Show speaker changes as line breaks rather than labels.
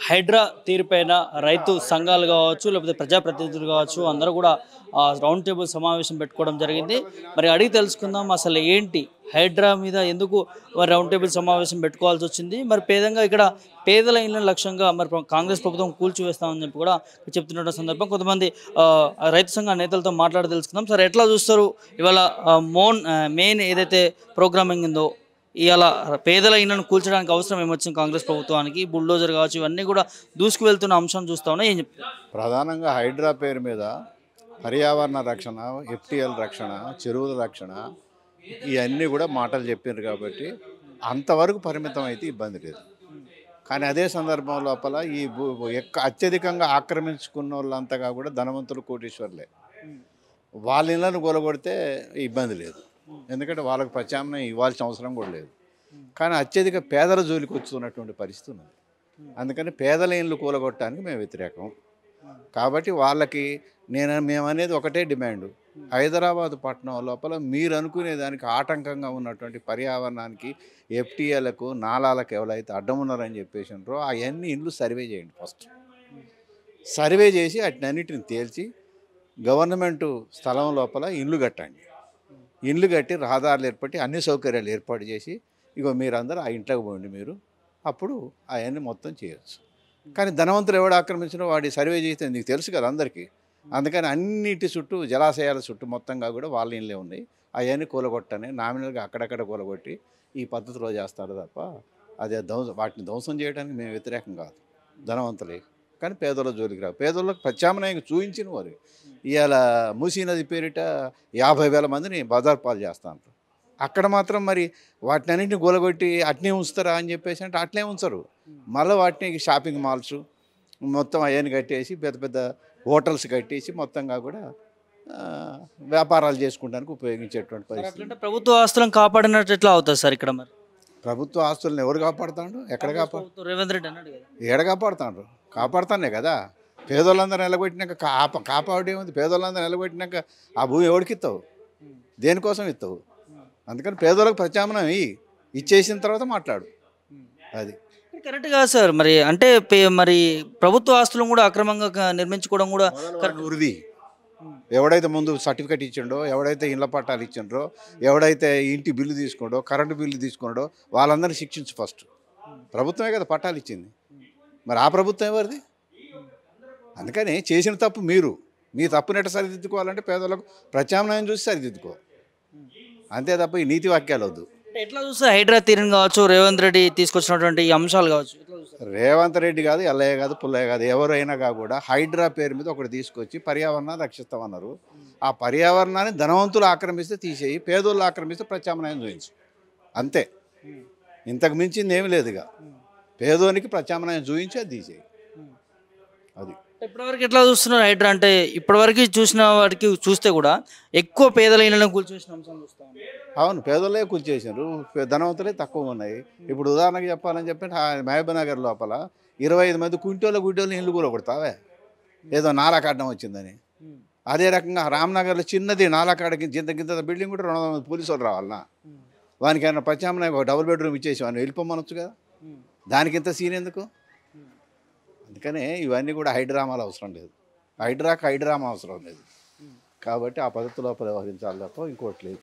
హైడ్రా తీరుపైన రైతు సంఘాలు కావచ్చు, లేకపోతే ప్రజాప్రతినిధులు కావచ్చు, అందరూ కూడా రౌండ్ టేబుల్ సమావేశం పెట్టుకోవడం జరిగింది. మరి అడిగి తెలుసుకుందాం అసలు ఏంటి హైడ్రా మీద ఎందుకు మరి రౌండ్ టేబుల్ సమావేశం పెట్టుకోవాల్సి వచ్చింది? మరి ఇక్కడ పేదల ఇళ్ళ లక్ష్యంగా మరి కాంగ్రెస్ ప్రభుత్వం కూల్చివేస్తామని చెప్పి కూడా చెప్తున్న సందర్భం కొంతమంది రైతు సంఘ నేతలతో మాట్లాడి తెలుసుకుందాం. సార్ ఎట్లా చూస్తారు ఇవాళ మెయిన్ ఏదైతే ప్రోగ్రామింగ్ ఉందో ఇవాళ పేదల ఇళ్లను కూల్చడానికి అవసరం ఏమొచ్చింది కాంగ్రెస్ ప్రభుత్వానికి? బుల్డోజర్ కావచ్చు, ఇవన్నీ కూడా దూసుకు వెళ్తున్న అంశం చూస్తా ఉన్నా, ఏం చెప్తారు?
ప్రధానంగా హైడ్రా పేరు మీద పర్యావరణ రక్షణ, ఎఫ్టీఎల్ రక్షణ, చెరువుల రక్షణ ఇవన్నీ కూడా మాటలు చెప్పారు కాబట్టి అంతవరకు పరిమితం అయితే ఇబ్బంది లేదు. కానీ అదే సందర్భం లోపల ఈ అత్యధికంగా ఆక్రమించుకున్న వాళ్ళంతగా కూడా ధనవంతులు, కోటీశ్వర్లే. వాళ్ళ ఇళ్ళను కూలగొడితే ఇబ్బంది లేదు, ఎందుకంటే వాళ్ళకు ప్రత్యామ్నాయం ఇవ్వాల్సిన అవసరం కూడా లేదు. కానీ అత్యధిక పేదల జోలికి వస్తున్నటువంటి పరిస్థితి ఉన్నది. అందుకని పేదల ఇళ్ళు కూలగొట్టడానికి మేము వ్యతిరేకం. కాబట్టి వాళ్ళకి మేమనేది ఒకటే డిమాండు, హైదరాబాద్ పట్టణం లోపల మీరు అనుకునే దానికి ఆటంకంగా ఉన్నటువంటి పర్యావరణానికి, ఎఫ్టీఏలకు, నాలాలకు ఎవరైతే అడ్డం ఉన్నారని చెప్పేసినారో అవన్నీ ఇళ్ళు సర్వే చేయండి. ఫస్ట్ సర్వే చేసి వాటినన్నిటిని తేల్చి గవర్నమెంటు స్థలం లోపల ఇల్లు కట్టండి. ఇల్లు కట్టి రహదారులు ఏర్పడి అన్ని సౌకర్యాలు ఏర్పాటు చేసి మీరందరూ ఆ ఇంట్లోకి పోండి, మీరు అప్పుడు అవన్నీ మొత్తం చేయొచ్చు. కానీ ధనవంతులు ఎవడు ఆక్రమించినా వాడి సర్వే చేస్తే నీకు తెలుసు కదా అందరికీ. అందుకని అన్నిటి చుట్టూ, జలాశయాల చుట్టూ మొత్తంగా కూడా వాళ్ళ ఇళ్ళే ఉన్నాయి. అవన్నీ కూలగొట్టని నామినల్గా అక్కడక్కడ కూలగొట్టి ఈ పద్ధతిలో చేస్తారు తప్ప అదే వాటిని ధ్వంసం చేయడానికి మేము వ్యతిరేకం కాదు, ధనవంతులే. కానీ పేదల జోలికి రావు. పేదలకు ప్రత్యామ్నాయం చూపించిన వారు ఇవాళ మూసీ నది పేరిట 50,000 మందిని బజార్ పాలు చేస్తాను. అక్కడ మాత్రం మరి వాటిని అన్నింటిని గోలగొట్టి అట్నే ఉంచుతారా అని చెప్పేసి అంటే అట్లే ఉంచరు. మళ్ళీ వాటిని షాపింగ్ మాల్స్ మొత్తం అవన్నీ కట్టేసి పెద్ద పెద్ద హోటల్స్ కట్టేసి మొత్తంగా కూడా వ్యాపారాలు చేసుకోవడానికి ఉపయోగించేటువంటి పరిస్థితి.
ప్రభుత్వ ఆస్తులను కాపాడినట్టు ఎట్లా అవుతుంది సార్ ఇక్కడ? మరి
ప్రభుత్వ ఆస్తులను ఎవరు కాపాడుతాడు? ఎక్కడ కాపాడు?
రేవంత్ రెడ్డి అన్నాడు కదా,
ఏడ కాపాడుతాడు? కాపాడుతానే కదా. పేదోళ్ళందరూ నిలబెట్టినాక కాపాడేముంది? పేదోళ్ళందరూ నిలబెట్టినాక ఆ భూమి ఎవరికి ఇస్తావు? దేనికోసం ఇస్తావు? అందుకని పేదోళ్ళకి ప్రత్యామ్నాయం ఇచ్చేసిన తర్వాత మాట్లాడు. అది
కరెక్ట్ కాదు సార్. మరి ప్రభుత్వ ఆస్తులను కూడా అక్రమంగా నిర్మించుకోవడం కూడా
ఉరిది. ఎవడైతే ముందు సర్టిఫికేట్ ఇచ్చిండో, ఎవడైతే ఇళ్ళ పట్టాలు ఇచ్చిండ్రో, ఎవడైతే ఇంటి బిల్లు తీసుకున్నాడో, కరెంటు బిల్లు తీసుకున్నాడో వాళ్ళందరినీ శిక్షించు ఫస్ట్. ప్రభుత్వమే కదా పట్టాలు ఇచ్చింది, మరి ఆ ప్రభుత్వం ఎవరిది? అందుకని చేసిన తప్పు మీ తప్పుని ఎట్లా సరిదిద్దుకోవాలంటే పేదలకు ప్రత్యామ్నాయం చూసి సరిదిద్దుకో, అంతే తప్ప ఈ నీతి వాక్యాలు వద్దు.
ఎట్లా చూస్తే హైడ్రా తీరుని కావచ్చు, రేవంత్ రెడ్డి తీసుకొచ్చినటువంటి అంశాలు కావచ్చు,
రేవంత్ రెడ్డి కాదు, ఎల్లయ్య కాదు, పుల్లయ్య కాదు, ఎవరైనా కూడా హైడ్రా పేరు మీద ఒకటి తీసుకొచ్చి పర్యావరణాన్ని రక్షిస్తామన్నారు. ఆ పర్యావరణాన్ని ధనవంతులు ఆక్రమిస్తే తీసేయి, పేదోళ్ళు ఆక్రమిస్తే ప్రత్యామ్నాయం చూపించు, అంతే. ఇంతకు మించింది ఏమి లేదుగా. పేదోనికి ప్రత్యామ్నాయం చూపించి అది తీసేయి. అది
ఇప్పటివరకు ఎట్లా చూస్తున్నారు హైడ్రా అంటే? ఇప్పటివరకు చూసిన వాటికి చూస్తే కూడా ఎక్కువ పేదల ఇళ్ళను కూల్చేసిన అంశం చూస్తాం.
అవును, పేదలే కూల్చేసారు, ధనవంతులే తక్కువ ఉన్నాయి. ఇప్పుడు ఉదాహరణకు చెప్పాలని చెప్పి మహబూబ్నగర్ లోపల 25 మంది గుడ్డోళ్ళు ఇల్లు కూడా కొడతావే, ఏదో నాలాకాడడం వచ్చిందని. అదే రకంగా రామ్నగర్లో చిన్నది నాలాకాడకి గింత బిల్డింగ్ కూడా 200 మంది పోలీసు వాళ్ళు రావాలన్నా. వానికి ఏమైనా ప్రత్యామ్నాయం ఒక డబుల్ బెడ్రూమ్ ఇచ్చేసి వాడిని వెళ్ళిపోమనొచ్చు కదా, దానికి ఇంత సీన్ ఎందుకు? అందుకనే ఇవన్నీ కూడా హైడ్రామాలు అవసరం లేదు, హైడ్రామా అవసరం లేదు. కాబట్టి ఆ పద్ధతిలో వ్యవహరించాలి తప్ప ఇంకోటి లేదు.